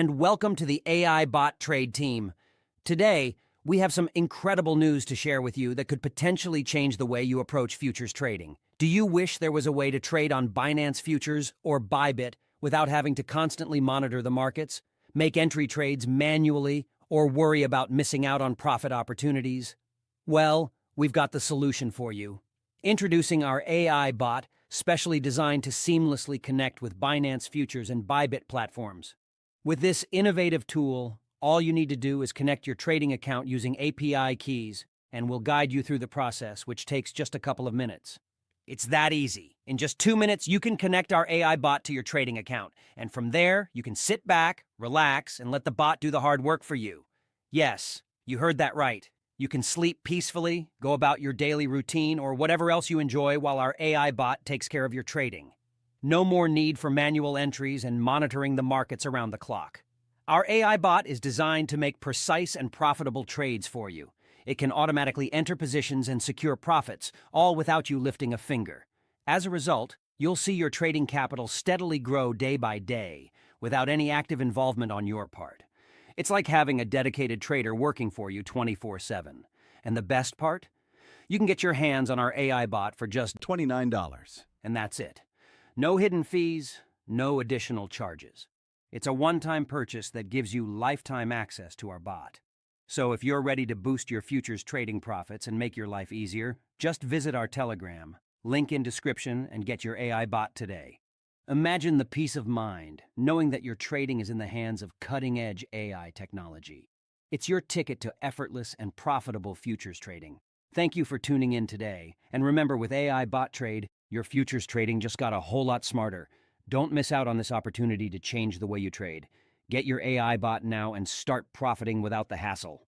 and welcome to the AI Bot Trade team. Today, we have some incredible news to share with you that could potentially change the way you approach futures trading. Do you wish there was a way to trade on Binance futures or Bybit without having to constantly monitor the markets, make entry trades manually, or worry about missing out on profit opportunities? Well, we've got the solution for you. Introducing our AI bot, specially designed to seamlessly connect with Binance futures and Bybit platforms. With this innovative tool, all you need to do is connect your trading account using API keys, and we'll guide you through the process, which takes just a couple of minutes. It's that easy. In just 2 minutes, you can connect our AI bot to your trading account, and from there, you can sit back, relax, and let the bot do the hard work for you. Yes, you heard that right. You can sleep peacefully, go about your daily routine, or whatever else you enjoy while our AI bot takes care of your trading. No more need for manual entries and monitoring the markets around the clock. Our AI bot is designed to make precise and profitable trades for you. It can automatically enter positions and secure profits, all without you lifting a finger. As a result, you'll see your trading capital steadily grow day by day, without any active involvement on your part. It's like having a dedicated trader working for you 24/7. And the best part? You can get your hands on our AI bot for just $29. and that's it. No hidden fees, no additional charges. It's a one-time purchase that gives you lifetime access to our bot. So if you're ready to boost your futures trading profits and make your life easier, just visit our Telegram, link in description, and get your AI bot today. Imagine the peace of mind, knowing that your trading is in the hands of cutting-edge AI technology. It's your ticket to effortless and profitable futures trading. Thank you for tuning in today. And remember, with AI Bot Trade, your futures trading just got a whole lot smarter. Don't miss out on this opportunity to change the way you trade. Get your AI bot now and start profiting without the hassle.